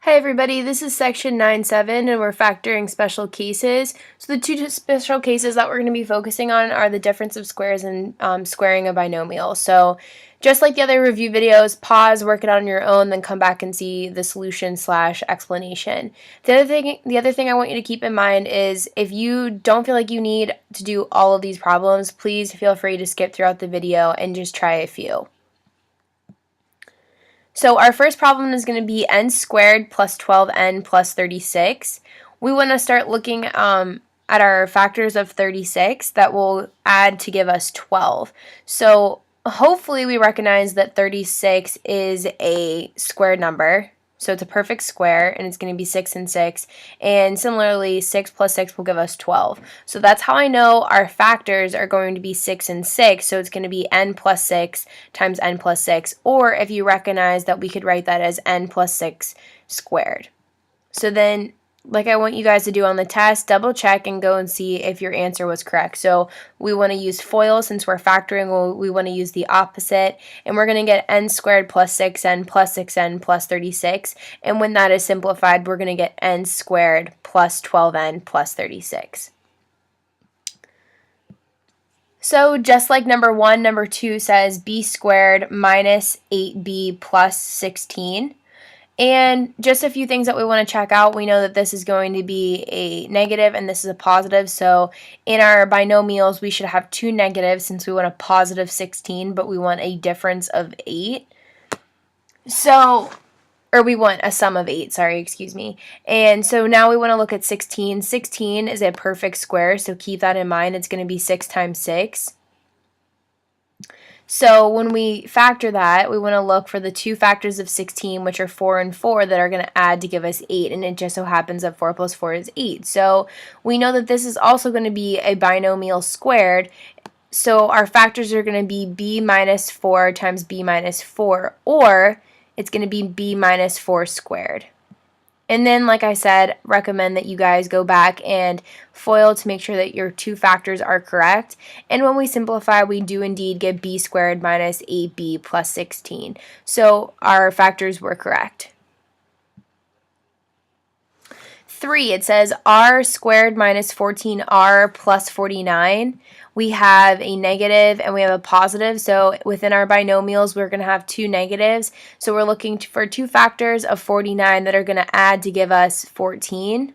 Hi everybody, this is section 9.7 and we're factoring special cases. So the two special cases that we're going to be focusing on are the difference of squares and squaring a binomial. So just like the other review videos, pause, work it out on your own, then come back and see the solution / explanation. The other thing I want you to keep in mind is if you don't feel like you need to do all of these problems, please feel free to skip throughout the video and just try a few. So our first problem is going to be n squared plus 12n plus 36. We want to start looking at our factors of 36 that will add to give us 12. So hopefully we recognize that 36 is a squared number. So it's a perfect square, and it's going to be 6 and 6. And similarly, 6 plus 6 will give us 12. So that's how I know our factors are going to be 6 and 6. So it's going to be n plus 6 times n plus 6. Or if you recognize that we could write that as n plus 6 squared. So then, like I want you guys to do on the test, double check and go and see if your answer was correct. So we want to use FOIL since we're factoring. We want to use the opposite, and we're going to get n squared plus 6n plus 6n plus 36. And when that is simplified, we're going to get n squared plus 12n plus 36. So just like number 1, number 2 says b squared minus 8b plus 16. And just a few things that we want to check out. We know that this is going to be a negative and this is a positive. So in our binomials, we should have two negatives since we want a positive 16, but we want a difference of 8. Or we want a sum of 8, excuse me. And so now we want to look at 16. 16 is a perfect square, so keep that in mind. It's going to be 6 times 6. So when we factor that, we want to look for the two factors of 16, which are 4 and 4, that are going to add to give us 8, and it just so happens that 4 plus 4 is 8. So we know that this is also going to be a binomial squared, so our factors are going to be b minus 4 times b minus 4, or it's going to be b minus 4 squared. And then, like I said, recommend that you guys go back and FOIL to make sure that your two factors are correct. And when we simplify, we do indeed get b squared minus 8b plus 16. So our factors were correct. 3, it says r squared minus 14r plus 49. We have a negative and we have a positive. So within our binomials, we're going to have two negatives. So we're looking for two factors of 49 that are going to add to give us 14,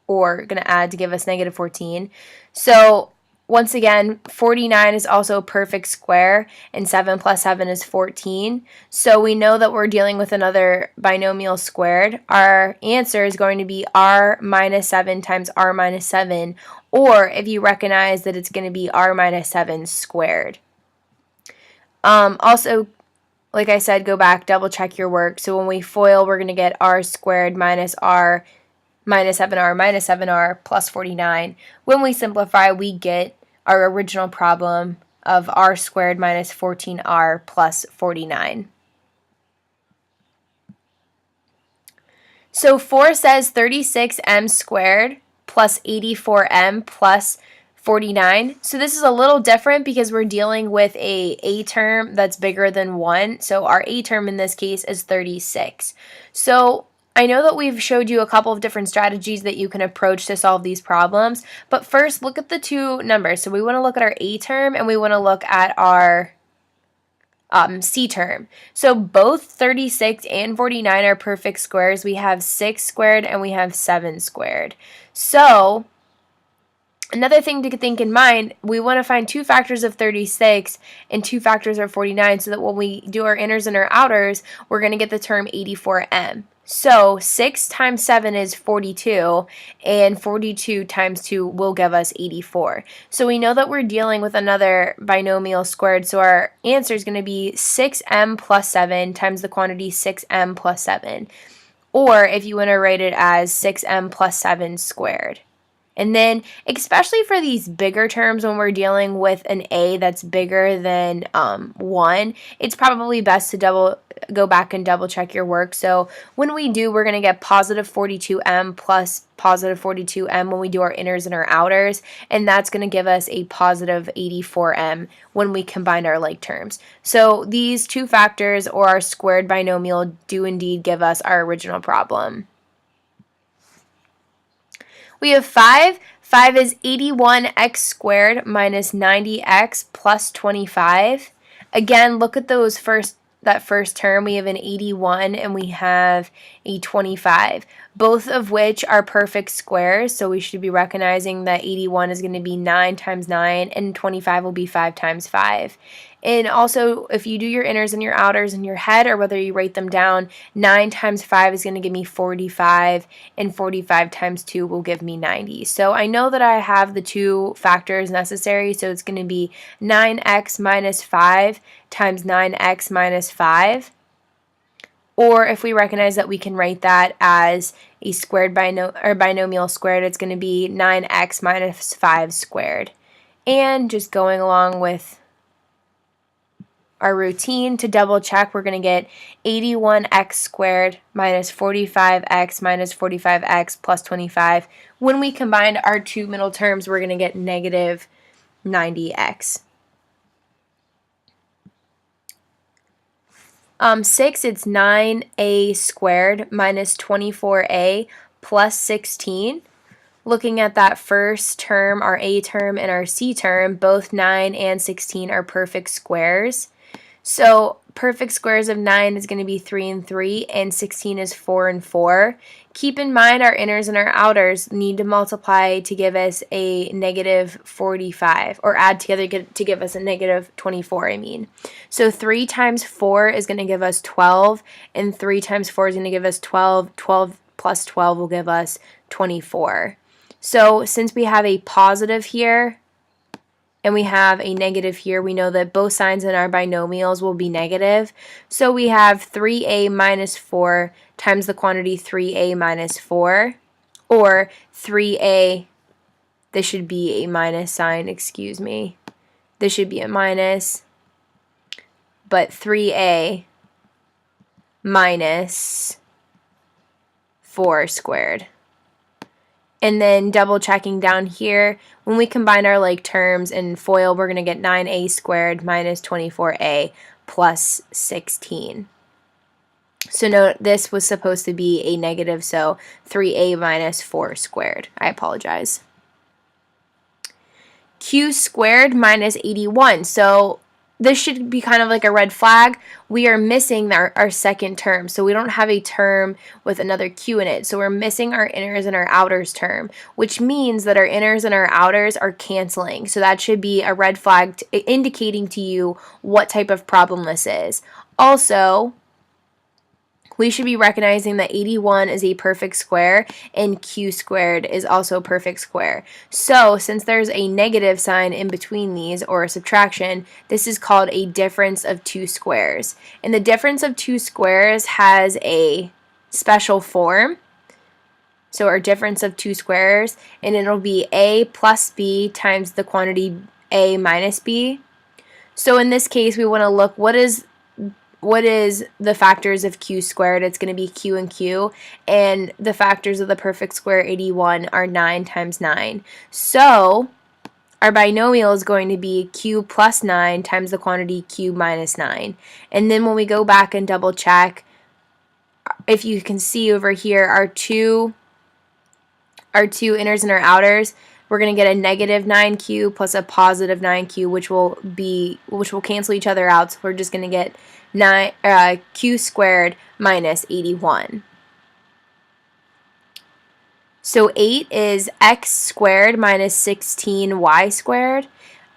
or going to add to give us negative 14. So once again, 49 is also a perfect square, and 7 plus 7 is 14. So we know that we're dealing with another binomial squared. Our answer is going to be r minus 7 times r minus 7, or if you recognize that it's going to be r minus 7 squared. Also, like I said, go back, double check your work. So when we FOIL, we're going to get r squared minus r minus 7r plus 49. When we simplify, we get our original problem of r squared minus 14r plus 49. So 4 says 36m squared plus 84m plus 49. So this is a little different because we're dealing with a term that's bigger than 1. So our a term in this case is 36. So I know that we've showed you a couple of different strategies that you can approach to solve these problems, but first look at the two numbers. So we want to look at our a term and we want to look at our c term. So both 36 and 49 are perfect squares. We have 6 squared and we have 7 squared. So another thing to think in mind, we want to find two factors of 36 and two factors of 49 so that when we do our inners and our outers, we're going to get the term 84m. So 6 times 7 is 42, and 42 times 2 will give us 84. So we know that we're dealing with another binomial squared, so our answer is going to be 6m plus 7 times the quantity 6m plus 7. Or if you want to write it as 6m plus 7 squared. And then, especially for these bigger terms, when we're dealing with an a that's bigger than 1, it's probably best to go back and double check your work. So when we do, we're going to get positive 42m plus positive 42m when we do our inners and our outers, and that's going to give us a positive 84m when we combine our like terms. So these two factors, or our squared binomial, do indeed give us our original problem. We have 5. 5 is 81x squared minus 90x plus 25. Again, look at that first term. We have an 81 and we have a 25, both of which are perfect squares. So we should be recognizing that 81 is going to be 9 times 9 and 25 will be 5 times 5. And also, if you do your inners and your outers in your head, or whether you write them down, 9 times 5 is going to give me 45, and 45 times 2 will give me 90. So I know that I have the two factors necessary, so it's going to be 9x minus 5 times 9x minus 5. Or if we recognize that we can write that as a squared binomial squared, it's going to be 9x minus 5 squared. And just going along with our routine, to double check, we're going to get 81x squared minus 45x minus 45x plus 25. When we combine our two middle terms, we're going to get negative 90x. 6, it's 9a squared minus 24a plus 16. Looking at that first term, our a term and our c term, both 9 and 16 are perfect squares. So perfect squares of 9 is going to be 3 and 3, and 16 is 4 and 4. Keep in mind our inners and our outers need to multiply to give us a negative 45, or add together to give us a negative 24, I mean. So 3 times 4 is going to give us 12, and 3 times 4 is going to give us 12. 12 plus 12 will give us 24. So since we have a positive here, and we have a negative here, we know that both signs in our binomials will be negative. So we have 3a minus 4 times the quantity 3a minus 4, or 3a, this should be a minus sign, excuse me. This should be a minus, but 3a minus 4 squared. And then double checking down here, when we combine our like terms in FOIL, we're going to get 9a squared minus 24a plus 16. So note, this was supposed to be a negative, so 3a minus 4 squared. I apologize. Q squared minus 81. So this should be kind of like a red flag. We are missing our second term, so we don't have a term with another q in it. So we're missing our inners and our outers term, which means that our inners and our outers are canceling. So that should be a red flag indicating to you what type of problem this is. Also, we should be recognizing that 81 is a perfect square and q squared is also a perfect square. So since there's a negative sign in between these, or a subtraction, this is called a difference of two squares. And the difference of two squares has a special form. So our difference of two squares, and it'll be a plus b times the quantity a minus b. So in this case, we want to look, what is the factors of q squared? It's going to be q and q, and the factors of the perfect square 81 are 9 times 9. So our binomial is going to be q plus 9 times the quantity q minus 9. And then when we go back and double check, if you can see over here, our two inners and our outers, we're going to get a negative 9q plus a positive 9q, which will cancel each other out. So we're just going to get q squared minus 81. So 8 is x squared minus 16y squared.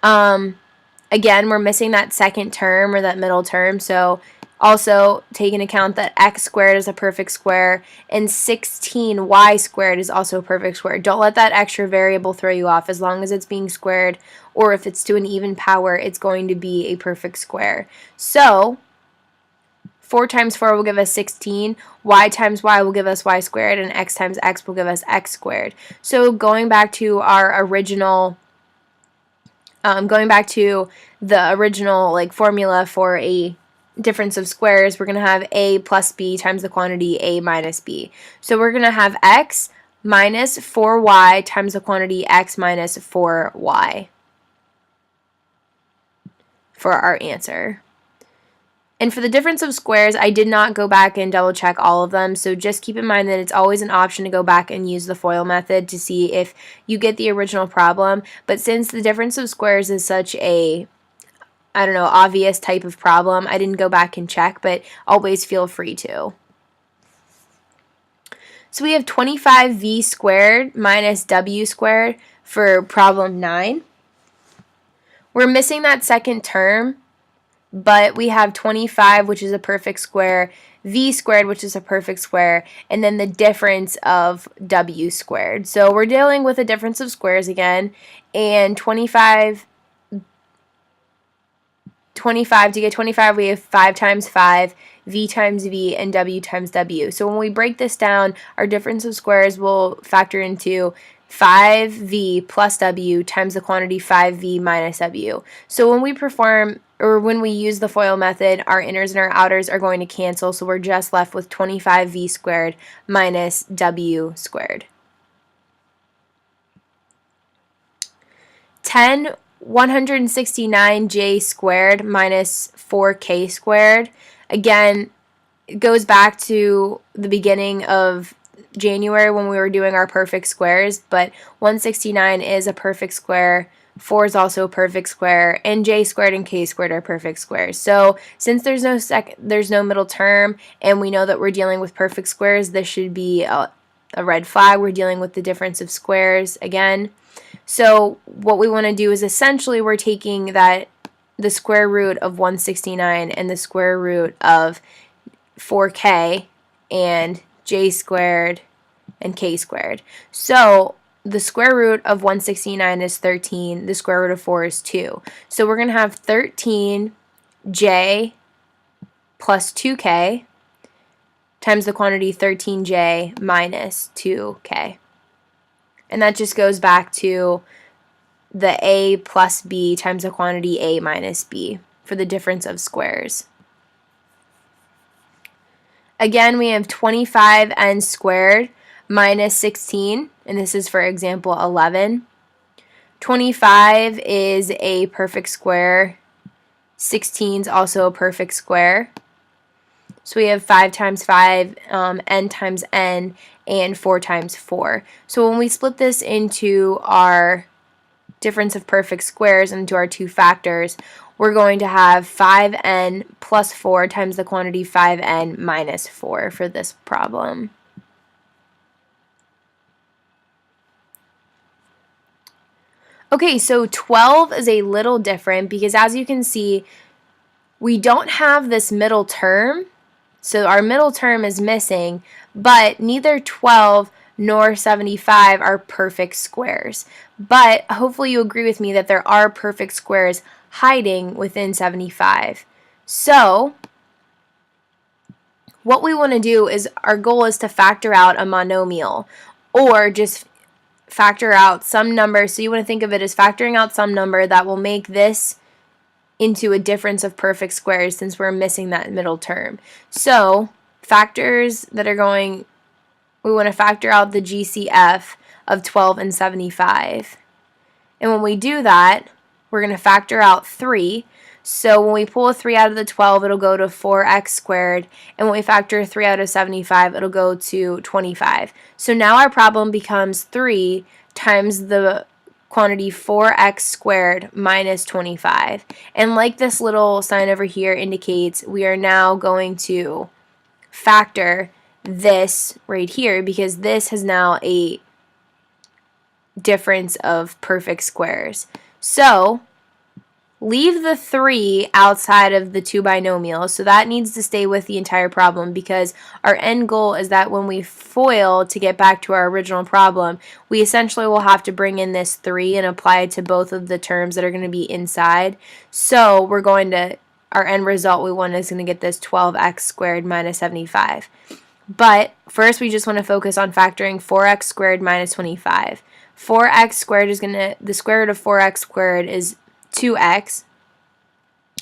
Again, we're missing that second term, or that middle term, so also take into account that x squared is a perfect square and 16y squared is also a perfect square. Don't let that extra variable throw you off. As long as it's being squared, or if it's to an even power, it's going to be a perfect square. So 4 times 4 will give us 16, y times y will give us y squared, and x times x will give us x squared. So going back to our original, going back to the original like formula for a difference of squares, we're going to have a plus b times the quantity a minus b. So we're going to have x minus 4y times the quantity x minus 4y for our answer. And for the difference of squares, I did not go back and double check all of them, so just keep in mind that it's always an option to go back and use the FOIL method to see if you get the original problem. But since the difference of squares is such a, I don't know, obvious type of problem, I didn't go back and check, but always feel free to. So we have 25v squared minus w squared for problem 9. We're missing that second term, but we have 25, which is a perfect square, v squared, which is a perfect square, and then the difference of w squared. So we're dealing with a difference of squares again, and 25, to get 25, we have 5 times 5, v times v, and w times w. So when we break this down, our difference of squares will factor into 5v plus w times the quantity 5v minus w. So when we perform, or when we use the FOIL method, our inners and our outers are going to cancel, so we're just left with 25v squared minus w squared. 10 169j squared minus 4k squared. Again, it goes back to the beginning of January when we were doing our perfect squares, but 169 is a perfect square, 4 is also a perfect square, and j squared and k squared are perfect squares. So since there's no middle term, and we know that we're dealing with perfect squares, this should be a red flag. We're dealing with the difference of squares again. So what we want to do is essentially we're taking the square root of 169 and the square root of 4k and j squared and k squared. So the square root of 169 is 13, the square root of 4 is 2. So we're going to have 13j plus 2k times the quantity 13j minus 2k. And that just goes back to the a plus b times the quantity a minus b for the difference of squares. Again, we have 25n squared minus 16, and this is for example 11. 25 is a perfect square. 16 is also a perfect square. So we have 5 times 5, n times n, and 4 times 4. So when we split this into our difference of perfect squares into our two factors, we're going to have 5n plus 4 times the quantity 5n minus 4 for this problem. Okay, so 12 is a little different because as you can see, we don't have this middle term. So our middle term is missing, but neither 12 nor 75 are perfect squares. But hopefully you agree with me that there are perfect squares hiding within 75. So what we want to do is, our goal is to factor out a monomial, or just factor out some number. So you want to think of it as factoring out some number that will make this into a difference of perfect squares since we're missing that middle term. So factors that are going, we want to factor out the GCF of 12 and 75. And when we do that, we're going to factor out 3. So when we pull a 3 out of the 12, it'll go to 4x squared. And when we factor 3 out of 75, it'll go to 25. So now our problem becomes 3 times the quantity 4x squared minus 25. And like this little sign over here indicates, we are now going to factor this right here because this has now a difference of perfect squares. So leave the 3 outside of the two binomials, so that needs to stay with the entire problem because our end goal is that when we FOIL to get back to our original problem, we essentially will have to bring in this 3 and apply it to both of the terms that are going to be inside. So we're going to our end result we want is going to get this 12x squared minus 75. But first we just want to focus on factoring 4x squared minus 25. 4x squared is going to, the square root of 4x squared is 2x,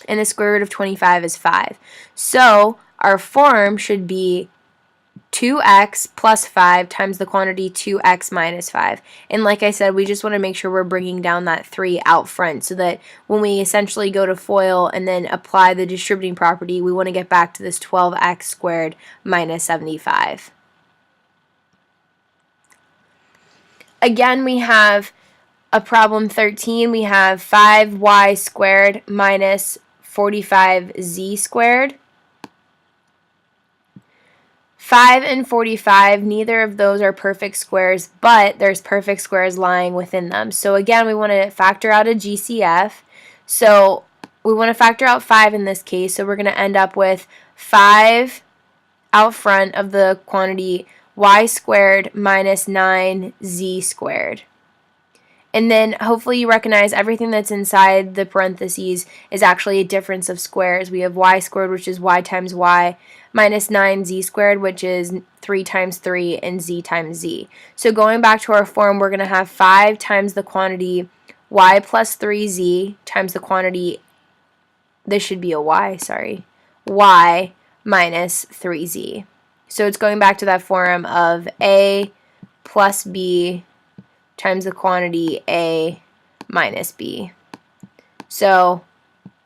and the square root of 25 is 5. So our form should be 2x plus 5 times the quantity 2x minus 5. And like I said, we just want to make sure we're bringing down that 3 out front so that when we essentially go to FOIL and then apply the distributing property, we want to get back to this 12x squared minus 75. Again, we have a problem 13. We have 5y squared minus 45z squared. 5 and 45, neither of those are perfect squares, but there's perfect squares lying within them. So again, we want to factor out a GCF. So we want to factor out 5 in this case, so we're going to end up with 5 out front of the quantity y squared minus 9z squared. And then hopefully you recognize everything that's inside the parentheses is actually a difference of squares. We have y squared, which is y times y, minus 9z squared, which is 3 times 3, and z times z. So going back to our form, we're going to have 5 times the quantity y plus 3z times the quantity, this should be a y, sorry, y minus 3z. So it's going back to that form of a plus b times the quantity a minus b. So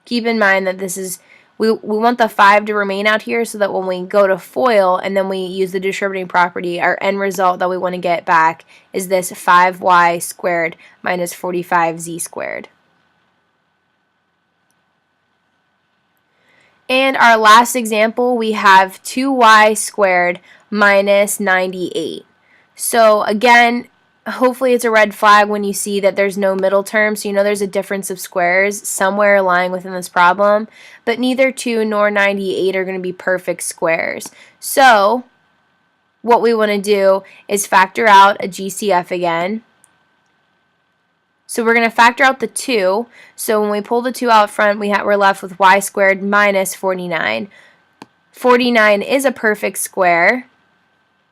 keep in mind that this is, we want the 5 to remain out here so that when we go to FOIL and then we use the distributing property, our end result that we want to get back is this 5y squared minus 45z squared. And our last example, we have 2y squared minus 98. So again, hopefully it's a red flag when you see that there's no middle term, so you know there's a difference of squares somewhere lying within this problem, but neither 2 nor 98 are going to be perfect squares. So what we want to do is factor out a GCF again. So we're going to factor out the 2, so when we pull the 2 out front, we're left with y squared minus 49. 49 is a perfect square.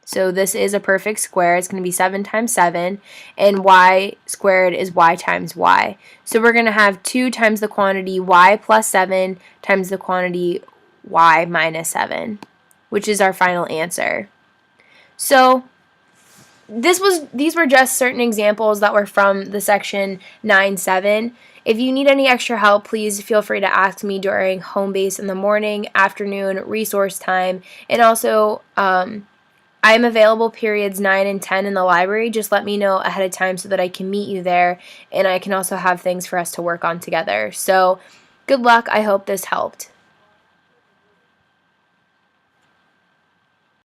So this is a perfect square. It's going to be 7 times 7, and y squared is y times y. So we're going to have 2 times the quantity y plus 7 times the quantity y minus 7, which is our final answer. So these were just certain examples that were from the section 9-7. If you need any extra help, please feel free to ask me during home base in the morning, afternoon, resource time, and also I am available periods 9 and 10 in the library. Just let me know ahead of time so that I can meet you there, and I can also have things for us to work on together. So good luck. I hope this helped.